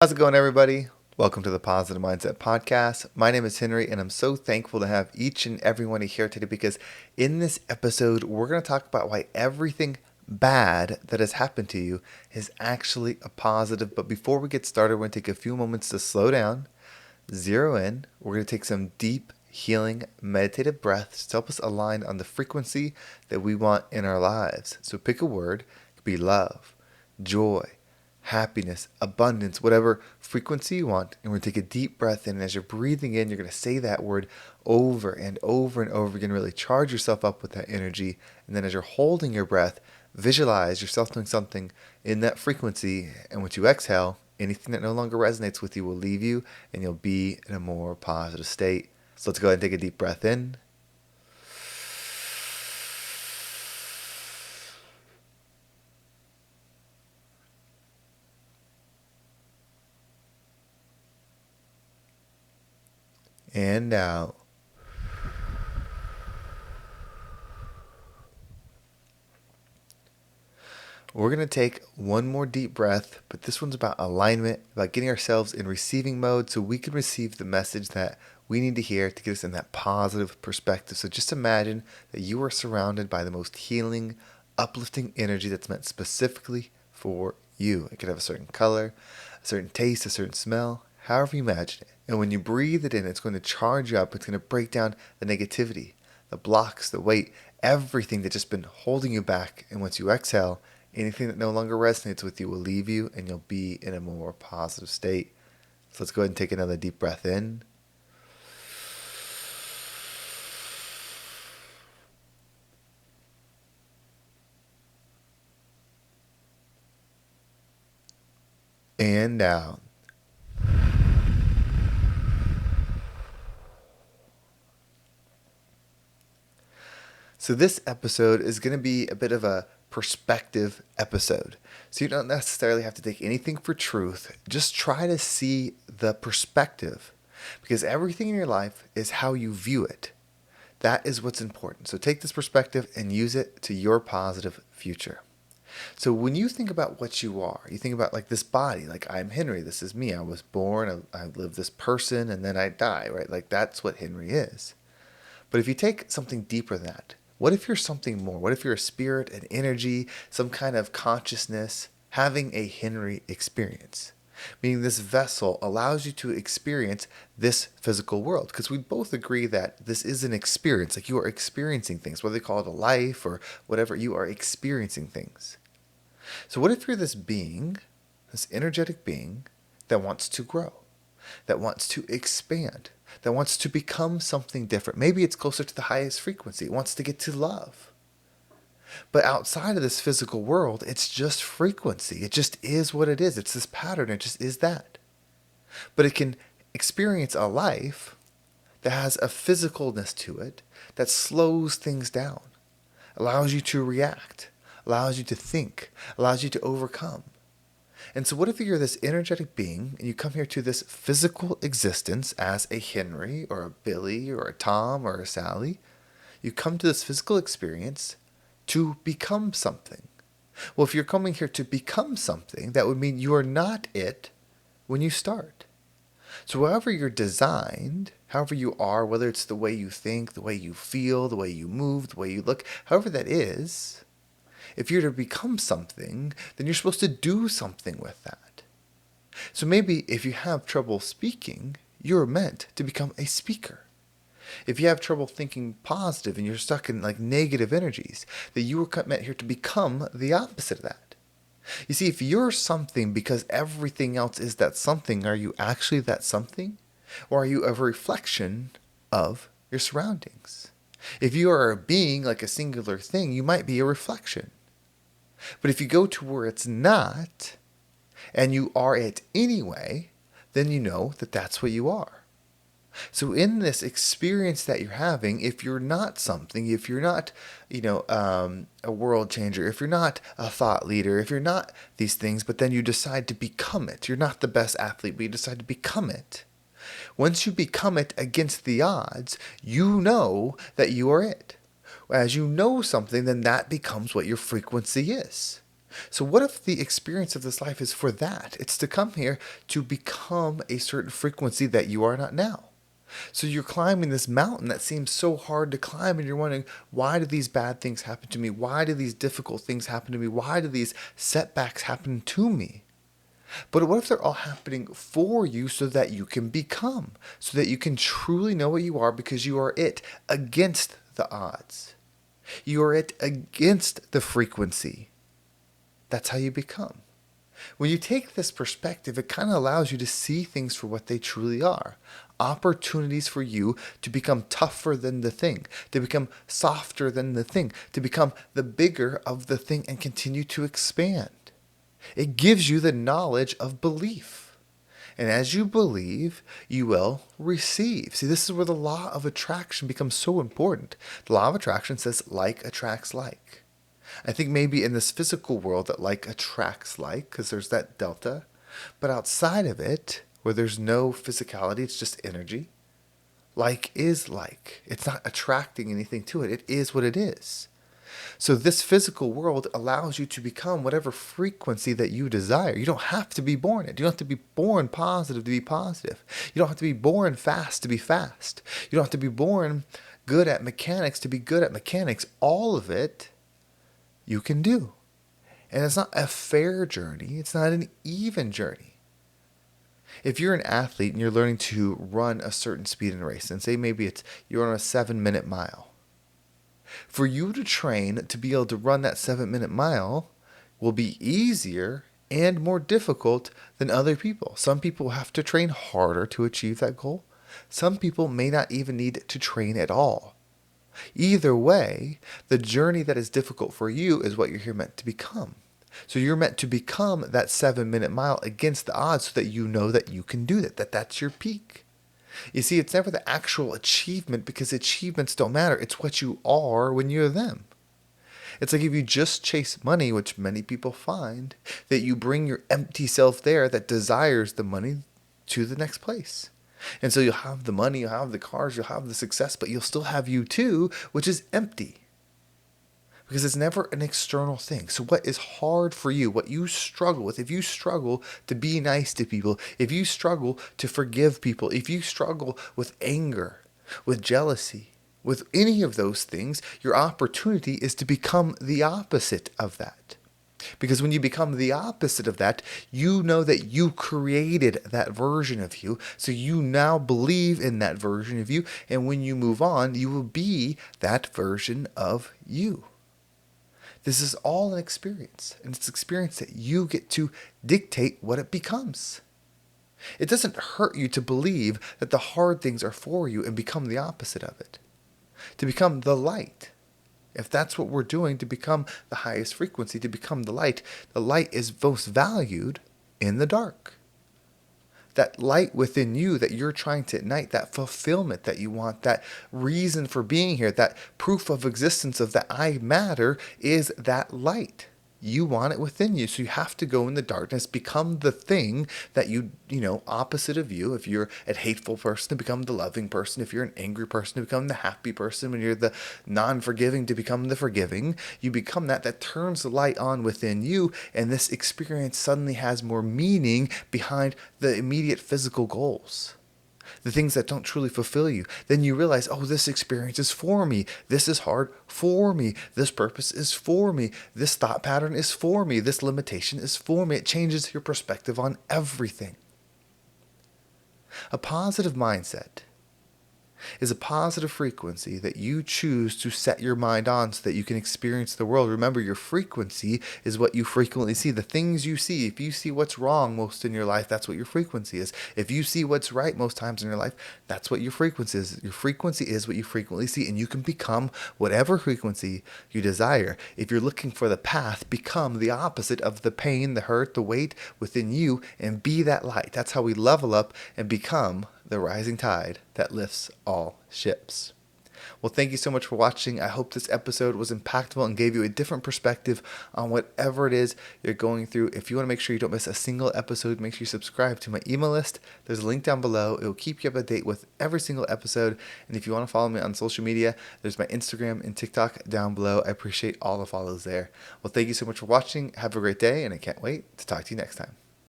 How's it going, everybody? Welcome to the Positive Mindset Podcast. My name is Henry, and I'm so thankful to have each and every one of you here today because in this episode, we're going to talk about why everything bad that has happened to you is actually a positive. But before we get started, we're going to take a few moments to slow down, zero in. We're going to take some deep, healing, meditative breaths to help us align on the frequency that we want in our lives. So pick a word. It could be love, joy, happiness, abundance, whatever frequency you want. And we're going to take a deep breath in. And as you're breathing in, you're going to say that word over and over and over again. Really charge yourself up with that energy. And then as you're holding your breath, visualize yourself doing something in that frequency. And once you exhale, anything that no longer resonates with you will leave you and you'll be in a more positive state. So let's go ahead and take a deep breath in. And out. We're going to take one more deep breath, but this one's about alignment, about getting ourselves in receiving mode so we can receive the message that we need to hear to get us in that positive perspective. So just imagine that you are surrounded by the most healing, uplifting energy that's meant specifically for you. It could have a certain color, a certain taste, a certain smell, however you imagine it. And when you breathe it in, it's going to charge you up. It's going to break down the negativity, the blocks, the weight, everything that's just been holding you back. And once you exhale, anything that no longer resonates with you will leave you and you'll be in a more positive state. So let's go ahead and take another deep breath in. And out. So this episode is going to be a bit of a perspective episode. So you don't necessarily have to take anything for truth. Just try to see the perspective because everything in your life is how you view it. That is what's important. So take this perspective and use it to your positive future. So when you think about what you are, you think about like this body, like I'm Henry, this is me. I was born, I live this person, and then I die, right? Like that's what Henry is. But if you take something deeper than that, what if you're something more? What if you're a spirit, an energy, some kind of consciousness having a Henry experience? Meaning this vessel allows you to experience this physical world. Because we both agree that this is an experience. Like you are experiencing things, whether they call it a life or whatever, you are experiencing things. So what if you're this being, this energetic being that wants to grow, that wants to expand, that wants to become something different? Maybe it's closer to the highest frequency. It wants to get to love. But outside of this physical world, it's just frequency. It just is what it is. It's this pattern. It just is that. But it can experience a life that has a physicalness to it that slows things down, allows you to react, allows you to think, allows you to overcome. And so what if you're this energetic being and you come here to this physical existence as a Henry or a Billy or a Tom or a Sally? You come to this physical experience to become something. Well, if you're coming here to become something, that would mean you are not it when you start. So however you're designed, however you are, whether it's the way you think, the way you feel, the way you move, the way you look, however that is, if you're to become something, then you're supposed to do something with that. So maybe if you have trouble speaking, you're meant to become a speaker. If you have trouble thinking positive and you're stuck in like negative energies, that you were meant here to become the opposite of that. You see, if you're something because everything else is that something, are you actually that something? Or are you a reflection of your surroundings? If you are a being like a singular thing, you might be a reflection. But if you go to where it's not, and you are it anyway, then you know that that's what you are. So in this experience that you're having, if you're not something, if you're not, a world changer, if you're not a thought leader, if you're not these things, but then you decide to become it, you're not the best athlete, but you decide to become it. Once you become it against the odds, you know that you are it. As you know something, then that becomes what your frequency is. So, what if the experience of this life is for that? It's to come here to become a certain frequency that you are not now. So, you're climbing this mountain that seems so hard to climb, and you're wondering, why do these bad things happen to me? Why do these difficult things happen to me? Why do these setbacks happen to me? But what if they're all happening for you so that you can become, so that you can truly know what you are because you are it against the odds? You are it against the frequency. That's how you become. When you take this perspective, it kind of allows you to see things for what they truly are. Opportunities for you to become tougher than the thing, to become softer than the thing, to become the bigger of the thing and continue to expand. It gives you the knowledge of belief. And as you believe, you will receive. See, this is where the law of attraction becomes so important. The law of attraction says like attracts like. I think maybe in this physical world that like attracts like, because there's that delta. But outside of it, where there's no physicality, it's just energy, like is like. It's not attracting anything to it. It is what it is. So this physical world allows you to become whatever frequency that you desire. You don't have to be born it. You don't have to be born positive to be positive. You don't have to be born fast to be fast. You don't have to be born good at mechanics to be good at mechanics. All of it you can do. And it's not a fair journey. It's not an even journey. If you're an athlete and you're learning to run a certain speed in a race, and say maybe it's you're on a 7-minute mile, for you to train to be able to run that 7-minute mile will be easier and more difficult than other people. Some people have to train harder to achieve that goal. Some people may not even need to train at all. Either way, the journey that is difficult for you is what you're here meant to become. So you're meant to become that 7-minute mile against the odds so that you know that you can do that, that's your peak. You see, it's never the actual achievement because achievements don't matter. It's what you are when you're them. It's like if you just chase money, which many people find, that you bring your empty self there that desires the money to the next place. And so you'll have the money, you'll have the cars, you'll have the success, but you'll still have you too, which is empty. Because it's never an external thing. So what is hard for you, what you struggle with, if you struggle to be nice to people, if you struggle to forgive people, if you struggle with anger, with jealousy, with any of those things, your opportunity is to become the opposite of that. Because when you become the opposite of that, you know that you created that version of you. So you now believe in that version of you. And when you move on, you will be that version of you. This is all an experience, and it's an experience that you get to dictate what it becomes. It doesn't hurt you to believe that the hard things are for you and become the opposite of it. To become the light. If that's what we're doing, to become the highest frequency, to become the light is most valued in the dark. That light within you that you're trying to ignite, that fulfillment that you want, that reason for being here, that proof of existence of that I matter is that light. You want it within you. So you have to go in the darkness, become the thing that opposite of you. If you're a hateful person, to become the loving person. If you're an angry person, to become the happy person. When you're the non-forgiving, to become the forgiving. You become that turns the light on within you. And this experience suddenly has more meaning behind the immediate physical goals. The things that don't truly fulfill you. Then you realize, oh, this experience is for me. This is hard for me. This purpose is for me. This thought pattern is for me. This limitation is for me. It changes your perspective on everything. A positive mindset is a positive frequency that you choose to set your mind on so that you can experience the world. Remember, your frequency is what you frequently see. The things you see, if you see what's wrong most in your life, that's what your frequency is. If you see what's right most times in your life, that's what your frequency is. Your frequency is what you frequently see, and you can become whatever frequency you desire. If you're looking for the path, become the opposite of the pain, the hurt, the weight within you, and be that light. That's how we level up and become the rising tide that lifts all ships. Well, thank you so much for watching. I hope this episode was impactful and gave you a different perspective on whatever it is you're going through. If you want to make sure you don't miss a single episode, make sure you subscribe to my email list. There's a link down below. It will keep you up to date with every single episode. And if you want to follow me on social media, there's my Instagram and TikTok down below. I appreciate all the follows there. Well, thank you so much for watching. Have a great day, and I can't wait to talk to you next time.